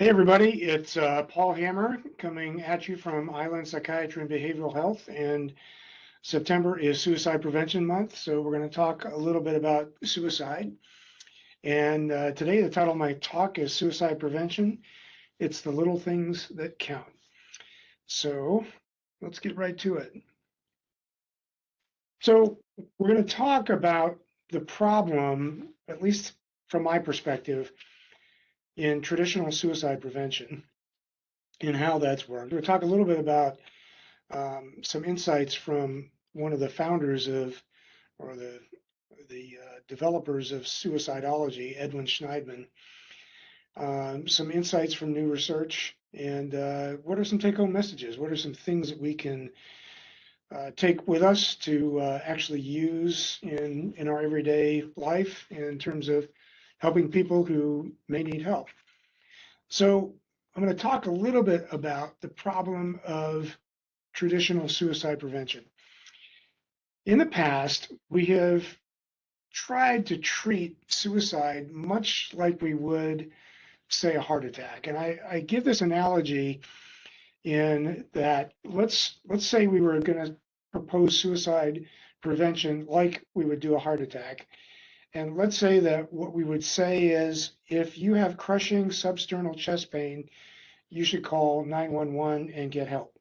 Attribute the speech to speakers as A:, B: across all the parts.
A: Hey everybody, it's Paul Hammer coming at you from Island Psychiatry and Behavioral Health, and September is Suicide Prevention Month, so we're going to talk a little bit about suicide. And today the title of my talk is Suicide Prevention. It's the little things that count. So let's get right to it. So we're going to talk about the problem, at least from my perspective, in traditional suicide prevention and how that's worked. We'll talk a little bit about some insights from one of the founders of, or the developers of suicidology, Edwin Schneidman. Some insights from new research, and what are some take-home messages? What are some things that we can take with us to actually use in our everyday life in terms of helping people who may need help? So I'm going to talk a little bit about the problem of traditional suicide prevention. In the past, we have tried to treat suicide much like we would, say, a heart attack. And I give this analogy in that let's say we were going to propose suicide prevention like we would do a heart attack. And let's say that what we would say is if you have crushing substernal chest pain, you should call 911 and get help.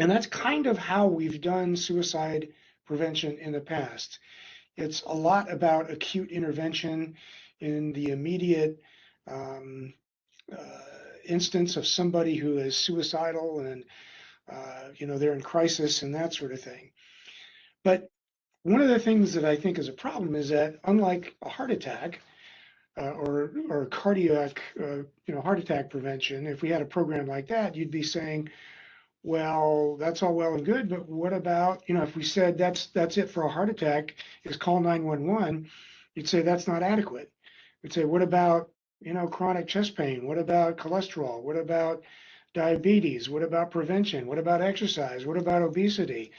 A: And that's kind of how we've done suicide prevention in the past. It's a lot about acute intervention in the immediate instance of somebody who is suicidal and they're in crisis and that sort of thing. But one of the things that I think is a problem is that unlike a heart attack or cardiac heart attack prevention, if we had a program like that, you'd be saying, well, that's all well and good, but what about, if we said that's it for a heart attack is call 911, you'd say that's not adequate. We'd say, what about, chronic chest pain? What about cholesterol? What about diabetes? What about prevention? What about exercise? What about obesity?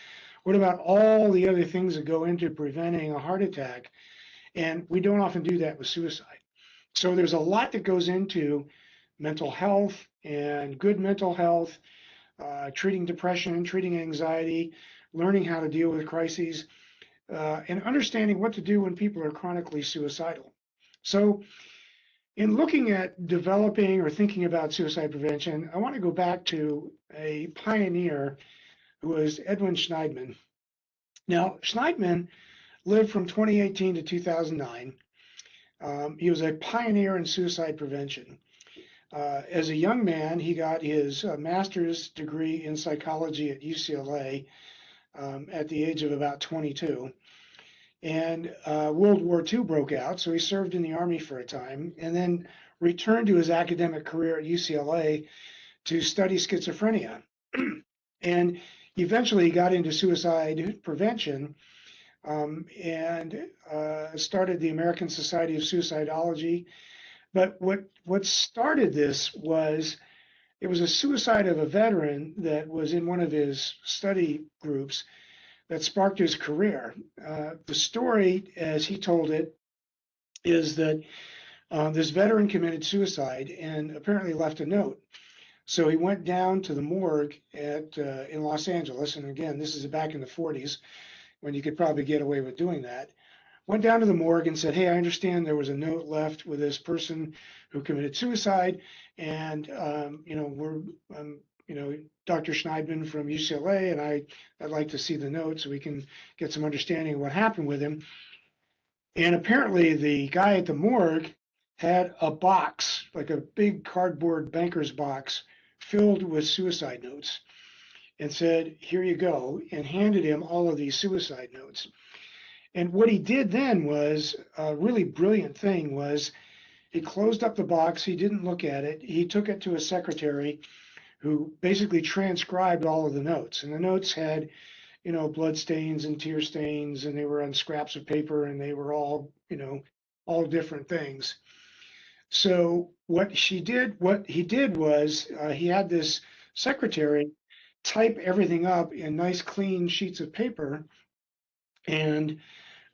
A: What about all the other things that go into preventing a heart attack? And we don't often do that with suicide. So there's a lot that goes into mental health and good mental health, treating depression, treating anxiety, learning how to deal with crises, and understanding what to do when people are chronically suicidal. So in looking at developing or thinking about suicide prevention, I want to go back to a pioneer who was Edwin Schneidman. Now, Schneidman lived from 2018 to 2009. He was a pioneer in suicide prevention. As a young man, he got his master's degree in psychology at UCLA at the age of about 22. And World War II broke out, so he served in the Army for a time and then returned to his academic career at UCLA to study schizophrenia. And eventually he got into suicide prevention and started the American Society of Suicidology. But what started this was it was a suicide of a veteran that was in one of his study groups that sparked his career. The story, as he told it, is that this veteran committed suicide and apparently left a note. So he went down to the morgue in Los Angeles, and again, this is back in the 40s when you could probably get away with doing that. Went down to the morgue and said, "Hey, I understand there was a note left with this person who committed suicide, and we're Dr. Schneidman from UCLA, and I'd like to see the note so we can get some understanding of what happened with him." And apparently, the guy at the morgue had a box, like a big cardboard banker's box, filled with suicide notes, and said, "Here you go," and handed him all of these suicide notes. And what he did then was a really brilliant thing was he closed up the box. He didn't look at it. He took it to a secretary who basically transcribed all of the notes. And the notes had, blood stains and tear stains, and they were on scraps of paper, and they were all, all different things. So what he did was he had this secretary type everything up in nice clean sheets of paper, and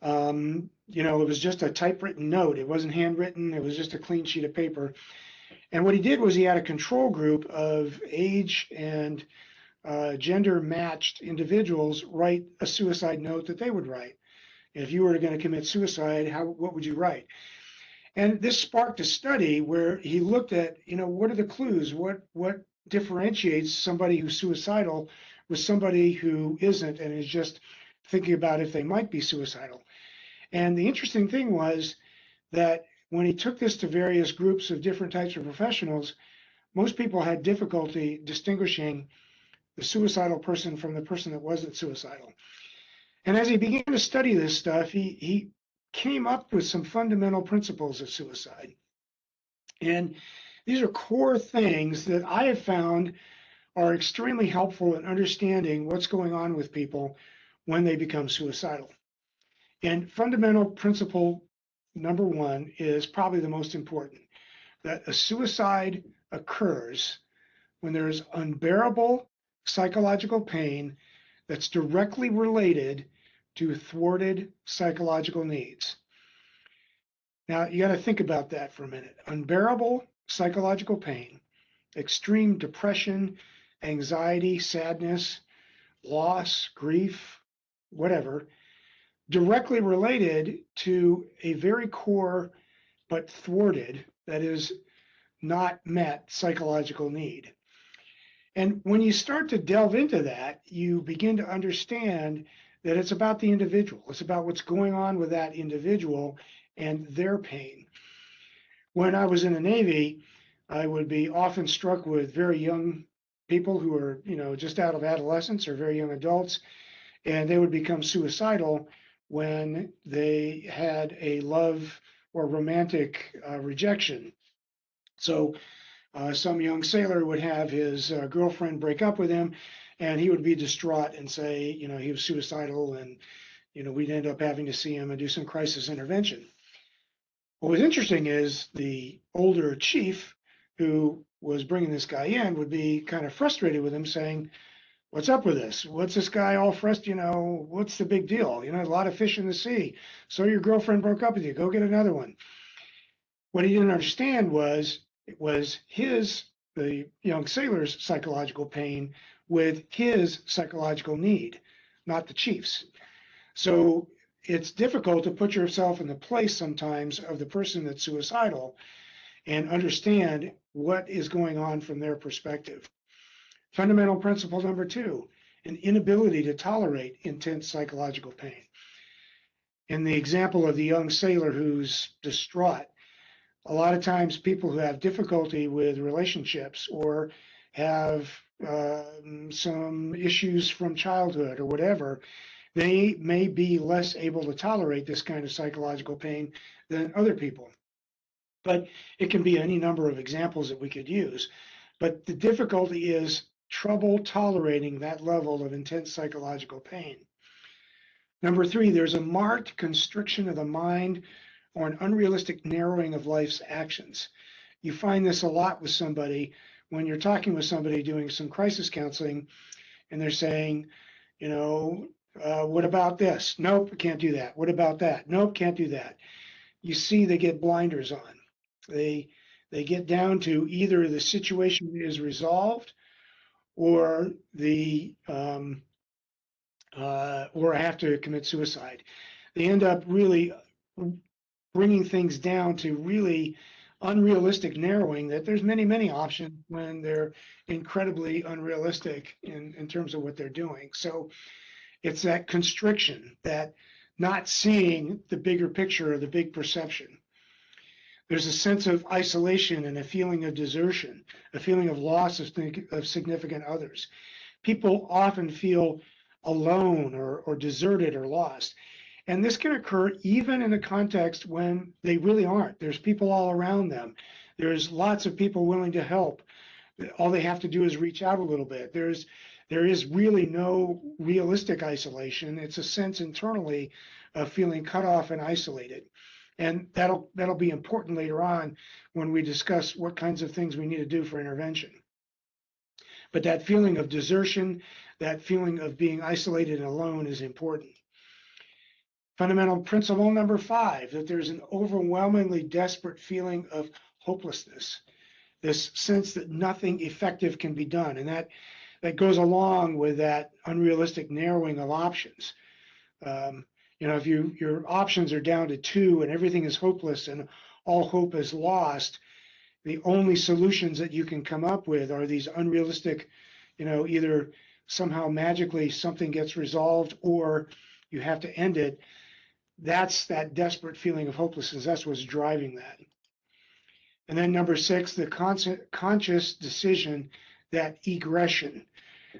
A: it was just a typewritten note. It wasn't handwritten. It was just a clean sheet of paper. And what he did was he had a control group of age and gender matched individuals write a suicide note that they would write. If you were going to commit suicide, what would you write? And this sparked a study where he looked at, what are the clues? What differentiates somebody who's suicidal with somebody who isn't and is just thinking about if they might be suicidal. And the interesting thing was that when he took this to various groups of different types of professionals, most people had difficulty distinguishing the suicidal person from the person that wasn't suicidal. And as he began to study this stuff, he came up with some fundamental principles of suicide. And these are core things that I have found are extremely helpful in understanding what's going on with people when they become suicidal. And fundamental principle number one is probably the most important, that a suicide occurs when there's unbearable psychological pain that's directly related to thwarted psychological needs. Now, you got to think about that for a minute. Unbearable psychological pain, extreme depression, anxiety, sadness, loss, grief, whatever, directly related to a very core but thwarted, that is, not met psychological need. And when you start to delve into that, you begin to understand that it's about the individual. It's about what's going on with that individual and their pain. When I was in the Navy, I would be often struck with very young people who are, just out of adolescence or very young adults, and they would become suicidal when they had a love or romantic rejection. So some young sailor would have his girlfriend break up with him, and he would be distraught and say, he was suicidal, and we'd end up having to see him and do some crisis intervention. What was interesting is the older chief who was bringing this guy in would be kind of frustrated with him, saying, "What's up with this? What's this guy all frustrated? What's the big deal? A lot of fish in the sea. So your girlfriend broke up with you. Go get another one." What he didn't understand was it was the young sailor's psychological pain with his psychological need, not the chief's. So it's difficult to put yourself in the place sometimes of the person that's suicidal and understand what is going on from their perspective. Fundamental principle number two, an inability to tolerate intense psychological pain. In the example of the young sailor who's distraught, a lot of times people who have difficulty with relationships or have some issues from childhood or whatever, they may be less able to tolerate this kind of psychological pain than other people. But it can be any number of examples that we could use. But the difficulty is trouble tolerating that level of intense psychological pain. Number three, there's a marked constriction of the mind or an unrealistic narrowing of life's actions. You find this a lot with somebody when you're talking with somebody doing some crisis counseling and they're saying, what about this? Nope, can't do that. What about that? Nope, can't do that. You see, they get blinders on. They get down to either the situation is resolved or or I have to commit suicide. They end up really bringing things down to really unrealistic narrowing, that there's many options when they're incredibly unrealistic in terms of what they're doing. So it's that constriction, that not seeing the bigger picture or the big perception. There's a sense of isolation and a feeling of desertion, a feeling of loss of significant others. People often feel alone or deserted or lost. And this can occur even in a context when they really aren't. There's people all around them. There's lots of people willing to help. All they have to do is reach out a little bit. There is really no realistic isolation. It's a sense internally of feeling cut off and isolated. And that'll be important later on when we discuss what kinds of things we need to do for intervention. But that feeling of desertion, that feeling of being isolated and alone is important. Fundamental principle number five, that there's an overwhelmingly desperate feeling of hopelessness. this sense that nothing effective can be done. And that goes along with that unrealistic narrowing of options. Um, if your options are down to two and everything is hopeless and all hope is lost, the only solutions that you can come up with are these unrealistic, either somehow magically something gets resolved or you have to end it. That's that desperate feeling of hopelessness. That's what's driving that. And then number six, the conscious decision, that egression.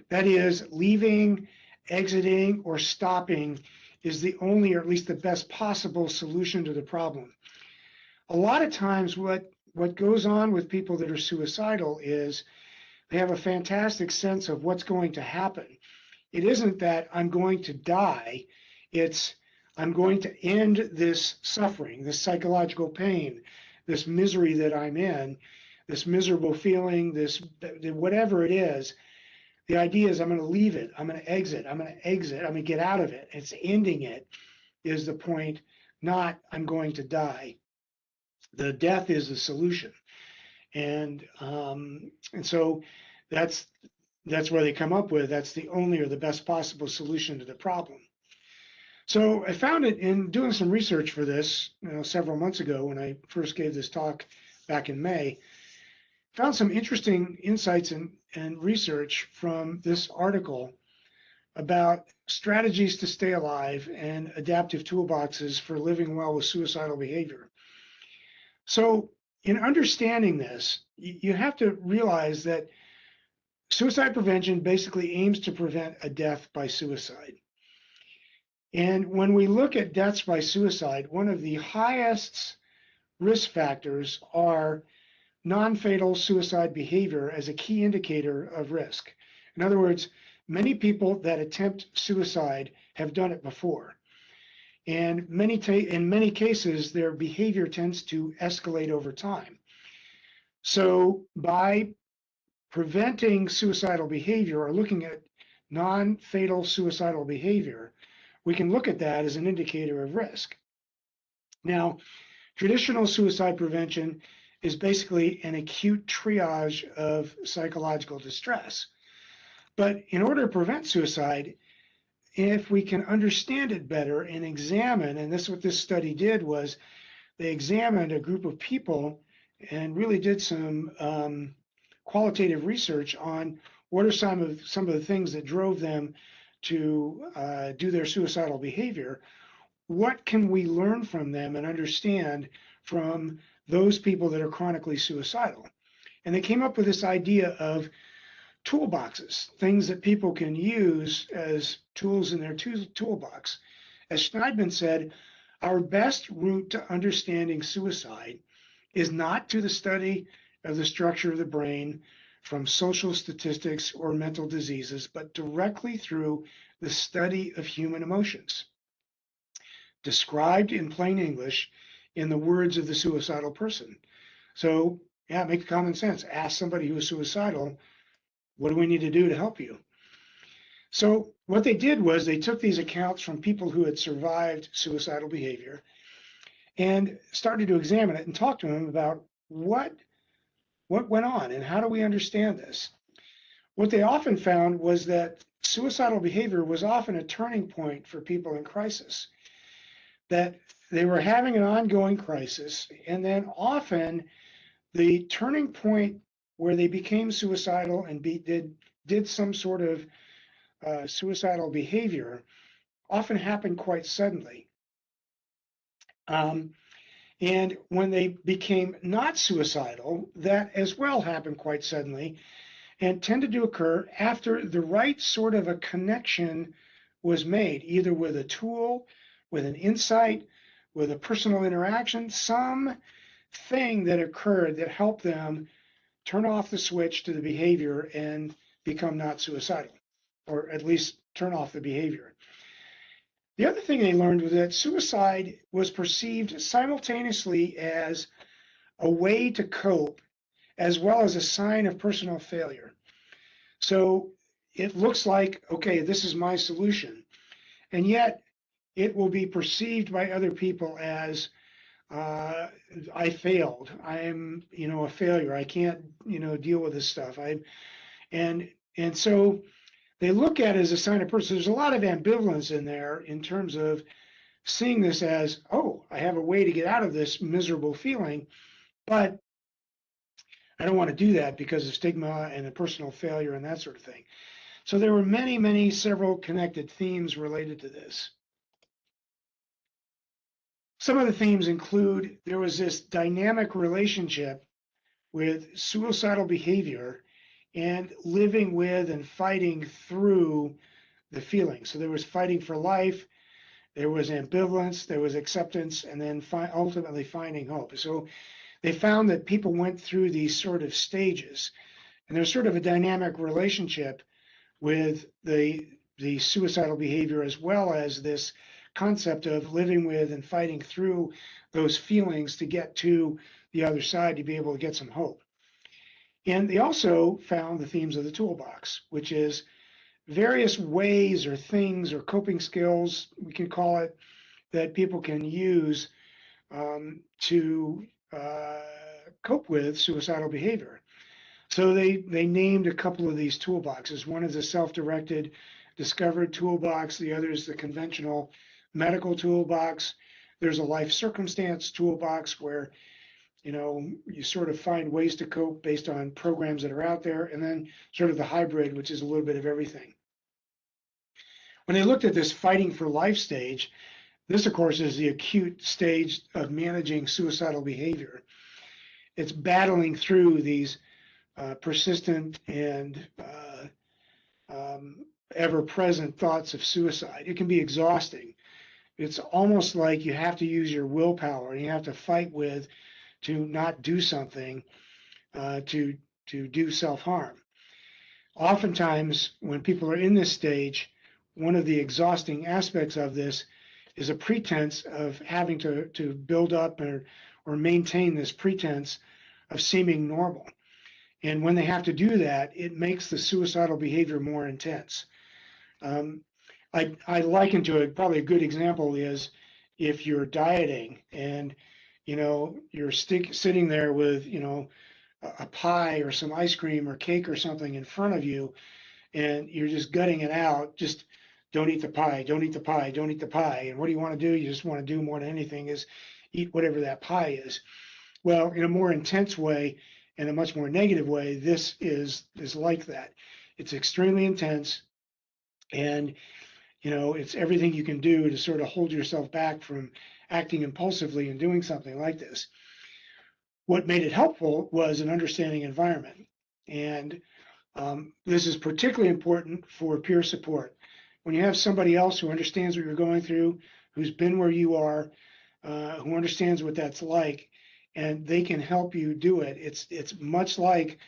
A: That is, leaving, exiting, or stopping is the only, or at least the best possible solution to the problem. A lot of times what goes on with people that are suicidal is they have a fantastic sense of what's going to happen. It isn't that I'm going to die, it's I'm going to end this suffering, this psychological pain, this misery that I'm in, this miserable feeling, this whatever it is. The idea is I'm going to leave it, I'm going to exit, I'm going to get out of it. It's ending it is the point, not I'm going to die. The death is the solution. And so that's where they come up with that's the only or the best possible solution to the problem. So I found it in doing some research for this several months ago when I first gave this talk back in May. Found some interesting insights and research from this article about strategies to stay alive and adaptive toolboxes for living well with suicidal behavior. So in understanding this, you have to realize that suicide prevention basically aims to prevent a death by suicide. And when we look at deaths by suicide, one of the highest risk factors are non-fatal suicide behavior as a key indicator of risk. In other words, many people that attempt suicide have done it before. And in many cases, their behavior tends to escalate over time. So by preventing suicidal behavior or looking at non-fatal suicidal behavior, we can look at that as an indicator of risk. Now, traditional suicide prevention is basically an acute triage of psychological distress. But in order to prevent suicide, if we can understand it better and examine, and this is what this study did, was they examined a group of people and really did some qualitative research on what are some of the things that drove them to do their suicidal behavior. What can we learn from them and understand from those people that are chronically suicidal? And they came up with this idea of toolboxes, things that people can use as tools in their toolbox. As Schneidman said, our best route to understanding suicide is not to the study of the structure of the brain from social statistics or mental diseases, but directly through the study of human emotions, described in plain English in the words of the suicidal person. So, yeah, it makes common sense. Ask somebody who is suicidal, what do we need to do to help you? So what they did was they took these accounts from people who had survived suicidal behavior and started to examine it and talk to them about what went on and how do we understand this. What they often found was that suicidal behavior was often a turning point for people in crisis, that they were having an ongoing crisis, and then often the turning point where they became suicidal and did some sort of suicidal behavior often happened quite suddenly. And when they became not suicidal, that as well happened quite suddenly and tended to occur after the right sort of a connection was made, either with a tool, with an insight, with a personal interaction, some thing that occurred that helped them turn off the switch to the behavior and become not suicidal, or at least turn off the behavior. The other thing they learned was that suicide was perceived simultaneously as a way to cope as well as a sign of personal failure. So it looks like, okay, this is my solution. And yet it will be perceived by other people as uh, I failed. I'm, a failure. I can't, deal with this stuff. And and so they look at it as a sign of person. There's a lot of ambivalence in there in terms of seeing this as, oh, I have a way to get out of this miserable feeling, but I don't want to do that because of stigma and a personal failure and that sort of thing. So there were several connected themes related to this. Some of the themes include there was this dynamic relationship with suicidal behavior and living with and fighting through the feeling. So there was fighting for life, there was ambivalence, there was acceptance, and then ultimately finding hope. So they found that people went through these sort of stages, and there's sort of a dynamic relationship with the suicidal behavior as well as this concept of living with and fighting through those feelings to get to the other side to be able to get some hope. And they also found the themes of the toolbox, which is various ways or things or coping skills, we can call it, that people can use to cope with suicidal behavior. So they named a couple of these toolboxes. One is a self-directed discovered toolbox. The other is the conventional medical toolbox. There's a life circumstance toolbox where you sort of find ways to cope based on programs that are out there, and then sort of the hybrid, which is a little bit of everything. When they looked at this fighting for life stage, this, of course, is the acute stage of managing suicidal behavior. It's battling through these persistent and ever-present thoughts of suicide. It can be exhausting. It's almost like you have to use your willpower and you have to fight with to not do something to do self-harm. Oftentimes, when people are in this stage, one of the exhausting aspects of this is a pretense of having to build up or maintain this pretense of seeming normal. And when they have to do that, it makes the suicidal behavior more intense. I liken to it, probably a good example is if you're dieting and you're sitting there with a pie or some ice cream or cake or something in front of you, and you're just gutting it out. Just don't eat the pie, don't eat the pie, don't eat the pie. And what do you want to do? You just want to do more than anything is eat whatever that pie is. Well, in a more intense way, in a much more negative way, this is like that. It's extremely intense, and it's everything you can do to sort of hold yourself back from acting impulsively and doing something like this. What made it helpful was an understanding environment, and this is particularly important for peer support. When you have somebody else who understands what you're going through, who's been where you are, who understands what that's like, and they can help you do it. It's much like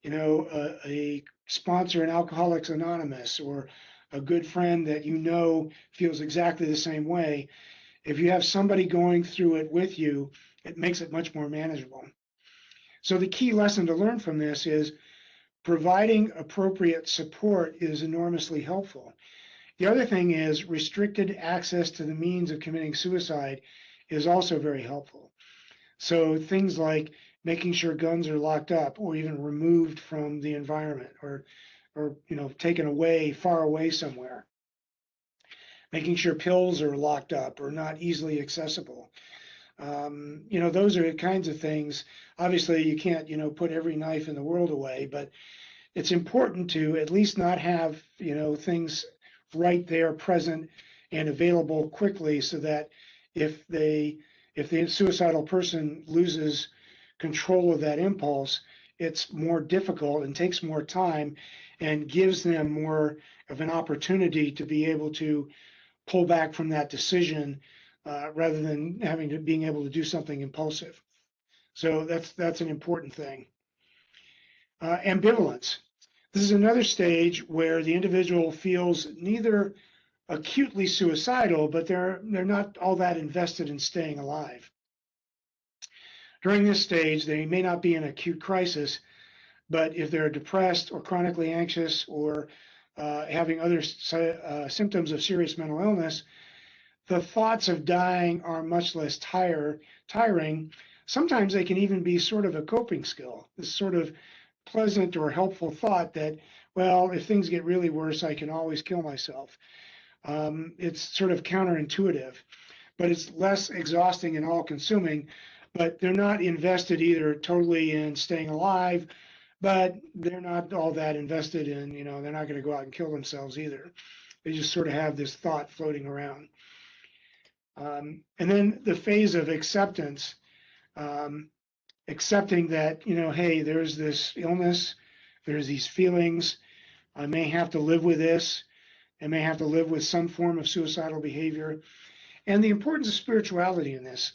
A: a sponsor in Alcoholics Anonymous or a good friend that feels exactly the same way. If you have somebody going through it with you, it makes it much more manageable. So the key lesson to learn from this is providing appropriate support is enormously helpful. The other thing is restricted access to the means of committing suicide is also very helpful. So things like making sure guns are locked up or even removed from the environment or taken away, far away somewhere. Making sure pills are locked up or not easily accessible. Those are the kinds of things. Obviously, you can't, put every knife in the world away, but it's important to at least not have, things right there present and available quickly so that if the suicidal person loses control of that impulse, it's more difficult and takes more time and gives them more of an opportunity to be able to pull back from that decision rather than being able to do something impulsive. So that's an important thing. Ambivalence. This is another stage where the individual feels neither acutely suicidal, but they're not all that invested in staying alive. During this stage, they may not be in acute crisis, but if they're depressed or chronically anxious or having other symptoms of serious mental illness, the thoughts of dying are much less tiring. Sometimes they can even be sort of a coping skill, this sort of pleasant or helpful thought that, well, if things get really worse, I can always kill myself. It's sort of counterintuitive, but it's less exhausting and all consuming. But they're not invested either totally in staying alive, but they're not all that invested in, they're not going to go out and kill themselves either. They just sort of have this thought floating around. And then the phase of acceptance, accepting that, hey, there's this illness, there's these feelings, I may have to live with this, I may have to live with some form of suicidal behavior, and the importance of spirituality in this.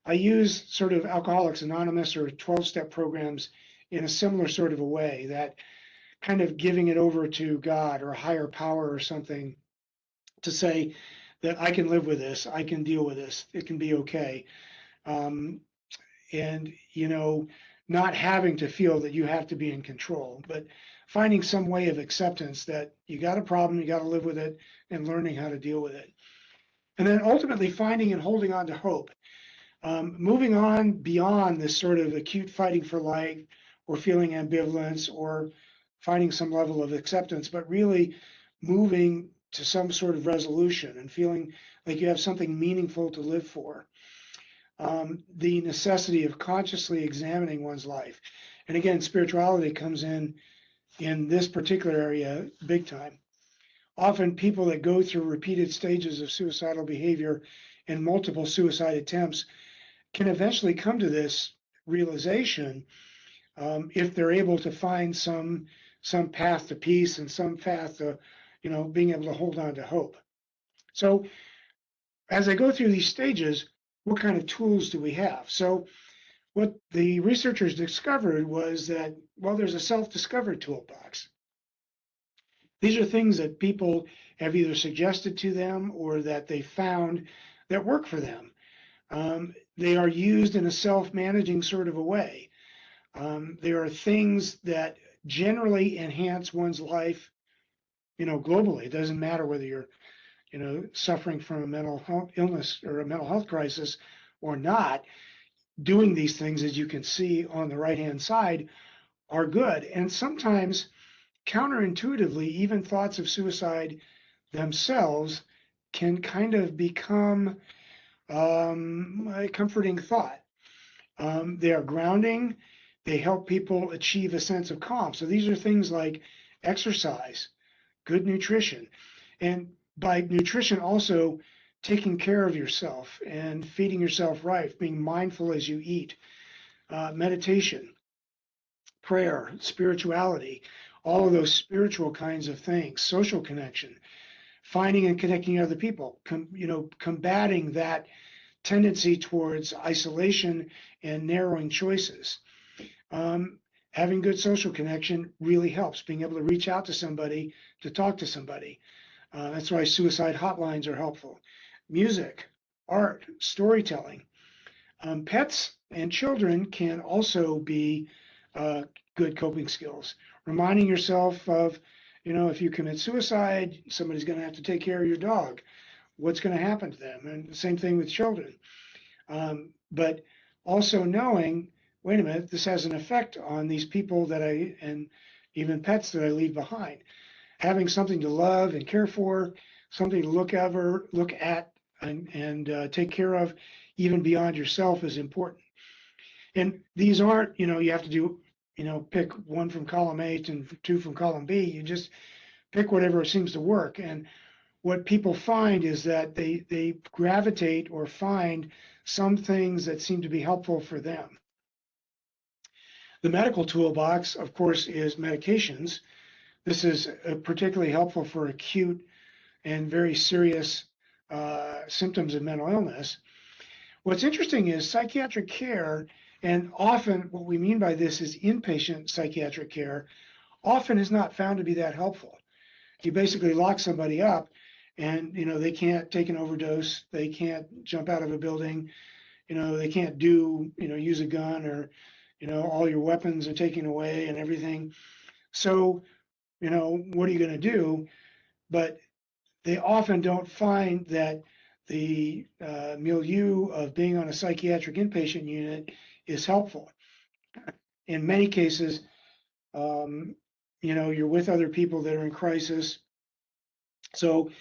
A: I use sort of Alcoholics Anonymous or 12-step programs in a similar sort of a way, that kind of giving it over to God or a higher power or something to say that I can live with this, I can deal with this, it can be okay. And, not having to feel that you have to be in control, but finding some way of acceptance that you got a problem, you got to live with it, and learning how to deal with it. And then ultimately finding and holding on to hope. Moving on beyond this sort of acute fighting for life or feeling ambivalence or finding some level of acceptance, but really moving to some sort of resolution and feeling like you have something meaningful to live for. The necessity of consciously examining one's life. And again, spirituality comes in this particular area big time. Often people that go through repeated stages of suicidal behavior and multiple suicide attempts can eventually come to this realization, if they're able to find some path to peace and some path to, being able to hold on to hope. So as I go through these stages, what kind of tools do we have? So what the researchers discovered was that, well, there's a self-discovered toolbox. These are things that people have either suggested to them or that they found that work for them. They are used in a self-managing sort of a way. There are things that generally enhance one's life, globally. It doesn't matter whether you're, suffering from a mental health illness or a mental health crisis or not. Doing these things, as you can see on the right-hand side, are good. And sometimes counterintuitively, even thoughts of suicide themselves can kind of become a comforting thought. They are grounding. They help people achieve a sense of calm. So these are things like exercise, good nutrition, and by nutrition also taking care of yourself and feeding yourself right, being mindful as you eat, meditation, prayer, spirituality, all of those spiritual kinds of things, social connection, finding and connecting other people, combating that tendency towards isolation and narrowing choices. Having good social connection really helps, being able to reach out to somebody, to talk to somebody. That's why suicide hotlines are helpful. Music, art, storytelling. Pets and children can also be good coping skills. Reminding yourself of, if you commit suicide, somebody's going to have to take care of your dog. What's going to happen to them? And the same thing with children. But also knowing, wait a minute, this has an effect on these people and even pets that I leave behind. Having something to love and care for, something to look at, and take care of, even beyond yourself, is important. And these aren't, you have to do, pick one from column A and two from column B. You just pick whatever seems to work. And what people find is that they gravitate or find some things that seem to be helpful for them. The medical toolbox, of course, is medications. This is particularly helpful for acute and very serious symptoms of mental illness. What's interesting is psychiatric care, and often what we mean by this is inpatient psychiatric care, often is not found to be that helpful. You basically lock somebody up and they can't take an overdose, they can't jump out of a building, they can't use a gun, or all your weapons are taken away and everything. So what are you going to do? But they often don't find that the milieu of being on a psychiatric inpatient unit is helpful. In many cases, um, you're with other people that are in crisis. So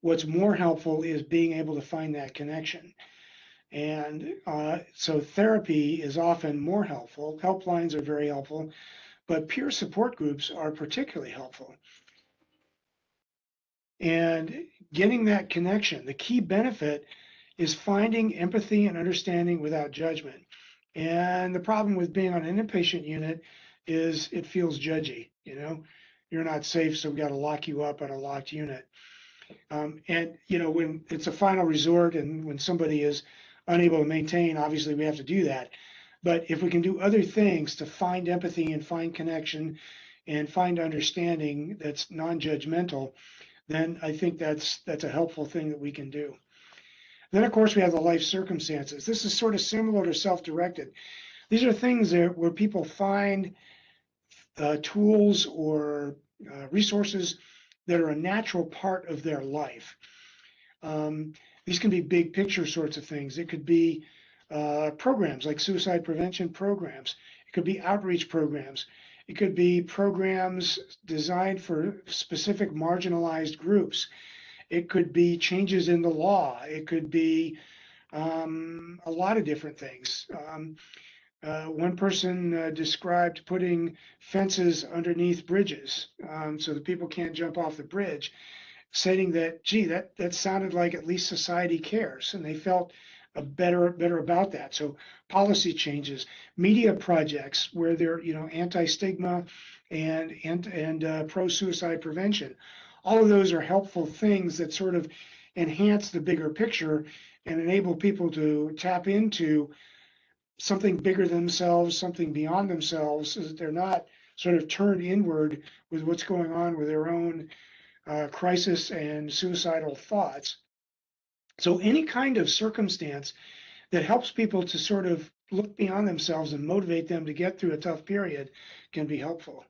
A: what's more helpful is being able to find that connection. And so therapy is often more helpful. Helplines are very helpful, but peer support groups are particularly helpful. And getting that connection, the key benefit is finding empathy and understanding without judgment. And the problem with being on an inpatient unit is it feels judgy. You're not safe, so we got to lock you up at a locked unit. And when it's a final resort and when somebody is unable to maintain, obviously we have to do that. But if we can do other things to find empathy and find connection and find understanding that's non-judgmental, then I think that's a helpful thing that we can do. Then, of course, we have the life circumstances. This is sort of similar to self-directed. These are things where people find tools or resources that are a natural part of their life. These can be big picture sorts of things. It could be programs like suicide prevention programs. It could be outreach programs. It could be programs designed for specific marginalized groups. It could be changes in the law. It could be a lot of different things. One person described putting fences underneath bridges so that people can't jump off the bridge, saying that, gee, that sounded like at least society cares, and they felt better about that. So policy changes, media projects where they're anti-stigma and pro-suicide prevention. All of those are helpful things that sort of enhance the bigger picture and enable people to tap into something bigger than themselves, something beyond themselves, so that they're not sort of turned inward with what's going on with their own crisis and suicidal thoughts. So any kind of circumstance that helps people to sort of look beyond themselves and motivate them to get through a tough period can be helpful.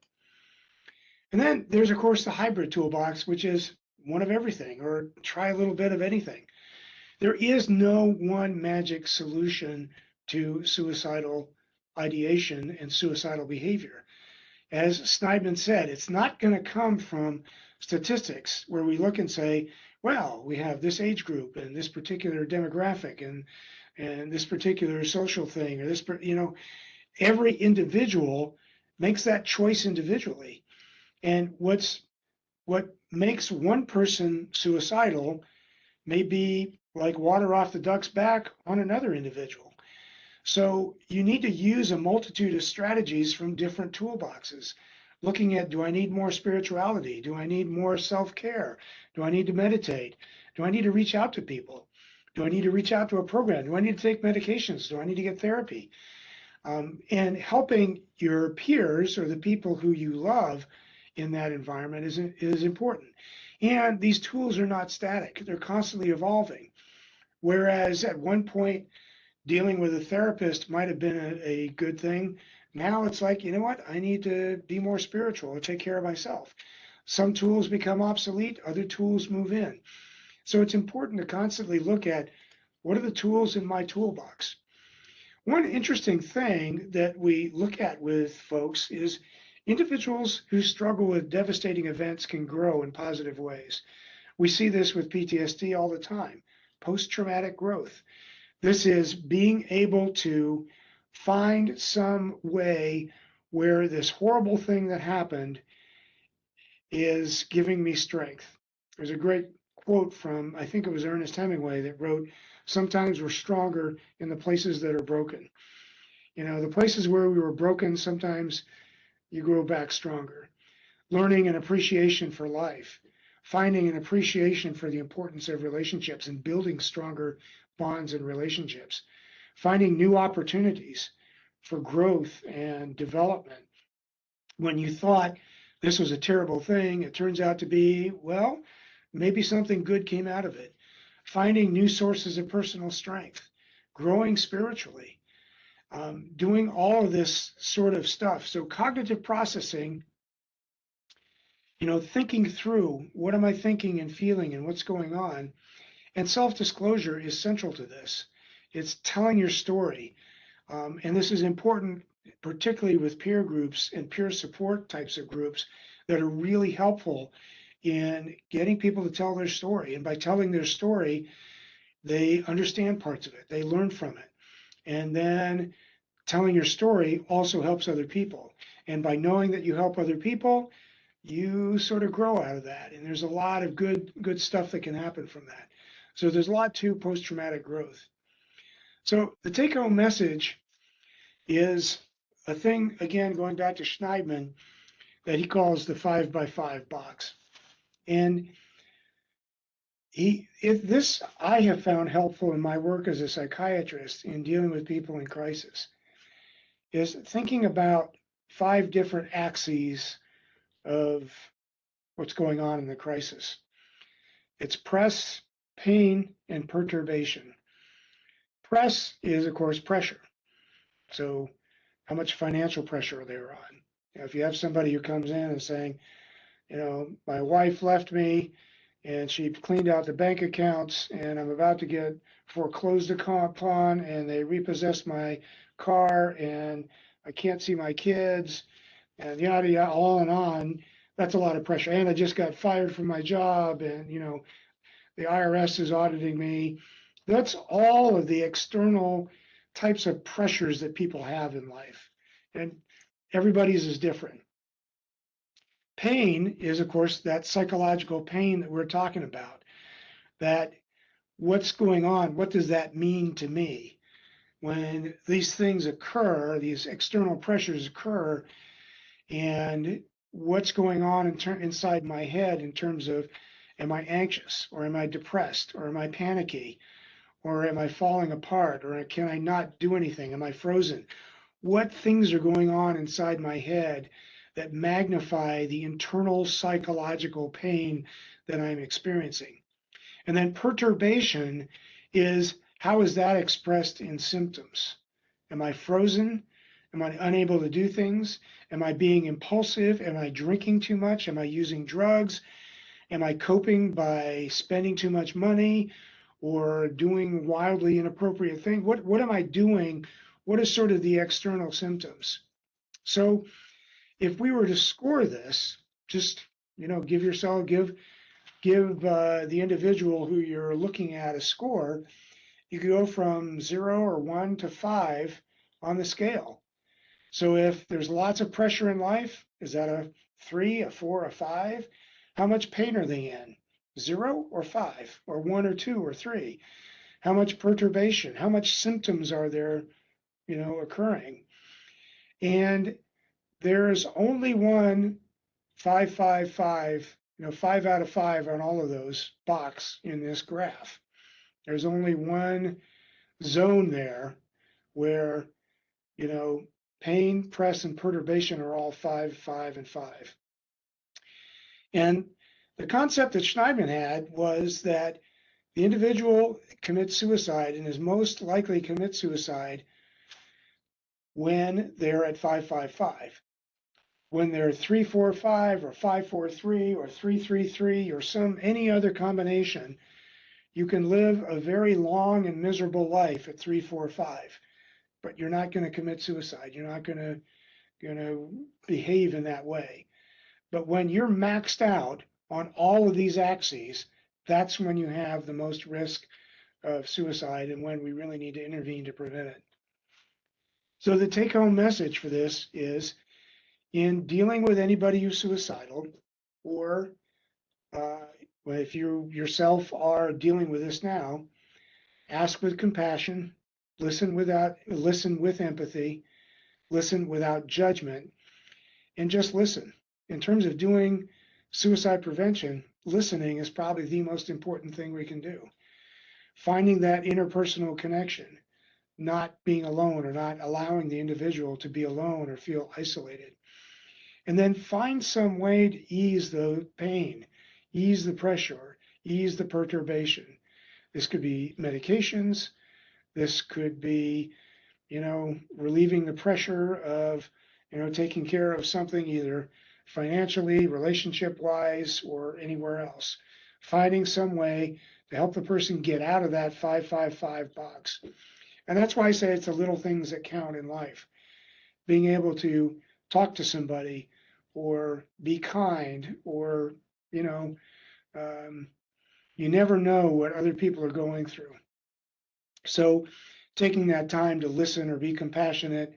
A: And then there's, of course, the hybrid toolbox, which is one of everything or try a little bit of anything. There is no one magic solution to suicidal ideation and suicidal behavior. As Sneidman said, it's not going to come from statistics where we look and say, well, we have this age group and this particular demographic and this particular social thing or this, every individual makes that choice individually. And what makes one person suicidal may be like water off the duck's back on another individual. So you need to use a multitude of strategies from different toolboxes, looking at, do I need more spirituality? Do I need more self-care? Do I need to meditate? Do I need to reach out to people? Do I need to reach out to a program? Do I need to take medications? Do I need to get therapy? And helping your peers or the people who you love in that environment is important. And these tools are not static. They're constantly evolving. Whereas at one point, dealing with a therapist might have been a good thing. Now it's like, you know what? I need to be more spiritual or take care of myself. Some tools become obsolete, other tools move in. So it's important to constantly look at what are the tools in my toolbox. One interesting thing that we look at with folks is individuals who struggle with devastating events can grow in positive ways. We see this with PTSD all the time, post-traumatic growth. This is being able to find some way where this horrible thing that happened is giving me strength. There's a great quote from, I think it was Ernest Hemingway, that wrote, sometimes we're stronger in the places that are broken. The places where we were broken, sometimes you grow back stronger. Learning an appreciation for life, finding an appreciation for the importance of relationships and building stronger bonds and relationships, finding new opportunities for growth and development. When you thought this was a terrible thing, it turns out to be, well, maybe something good came out of it. Finding new sources of personal strength, growing spiritually, doing all of this sort of stuff. So cognitive processing, thinking through what am I thinking and feeling and what's going on, And self-disclosure is central to this. It's telling your story. And this is important, particularly with peer groups and peer support types of groups that are really helpful in getting people to tell their story. And by telling their story, they understand parts of it, they learn from it. And then telling your story also helps other people. And by knowing that you help other people, you sort of grow out of that. And there's a lot of good stuff that can happen from that. So there's a lot to post-traumatic growth. So the take-home message is a thing, again, going back to Schneidman, that he calls the 5x5 box. And this I have found helpful in my work as a psychiatrist in dealing with people in crisis, is thinking about 5 different axes of what's going on in the crisis. It's press, pain, and perturbation. Press is, of course, pressure. So how much financial pressure are they on? If you have somebody who comes in and saying, my wife left me and she cleaned out the bank accounts and I'm about to get foreclosed upon and they repossessed my car and I can't see my kids and yada yada, on. That's a lot of pressure. And I just got fired from my job and the IRS is auditing me. That's all of the external types of pressures that people have in life. And everybody's is different. Pain is, of course, that psychological pain that we're talking about. That what's going on? What does that mean to me? When these things occur, these external pressures occur, and what's going on inside my head in terms of, am I anxious or am I depressed or am I panicky or am I falling apart or can I not do anything? Am I frozen? What things are going on inside my head that magnify the internal psychological pain that I'm experiencing? And then perturbation is, how is that expressed in symptoms? Am I frozen? Am I unable to do things? Am I being impulsive? Am I drinking too much? Am I using drugs? Am I coping by spending too much money or doing wildly inappropriate things? What am I doing? What is sort of the external symptoms? So if we were to score this, just give the individual who you're looking at a score. You could go from 0 or 1 to 5 on the scale. So if there's lots of pressure in life, is that a 3, a 4, a 5? How much pain are they in? 0 or 5, or 1 or 2 or 3? How much perturbation? How much symptoms are there, occurring? And there's only one 555, 5 out of 5 on all of those box in this graph. There's only one zone there where, pain, press, and perturbation are all 5, 5, and 5. And the concept that Schneidman had was that the individual commits suicide and is most likely to commit suicide when they're at 555. When they're 345 or 543 or 333 or any other combination, you can live a very long and miserable life at 345, but you're not going to commit suicide. You're not going to behave in that way. But when you're maxed out on all of these axes, that's when you have the most risk of suicide and when we really need to intervene to prevent it. So the take-home message for this is, in dealing with anybody who's suicidal, or if you yourself are dealing with this now, ask with compassion, listen with empathy, listen without judgment, and just listen. In terms of doing suicide prevention, listening is probably the most important thing we can do. Finding that interpersonal connection, not being alone or not allowing the individual to be alone or feel isolated. And then find some way to ease the pain, ease the pressure, ease the perturbation. This could be medications. This could be, relieving the pressure of, taking care of something either financially, relationship-wise, or anywhere else. Finding some way to help the person get out of that 555 box. And that's why I say it's the little things that count in life. Being able to talk to somebody or be kind, or, you know, um, you never know what other people are going through. So taking that time to listen or be compassionate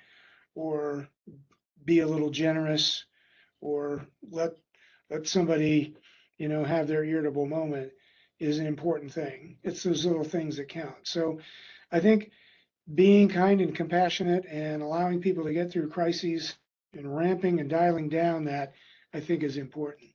A: or be a little generous or let somebody, have their irritable moment is an important thing. It's those little things that count. So I think being kind and compassionate and allowing people to get through crises and ramping and dialing down that, I think, is important.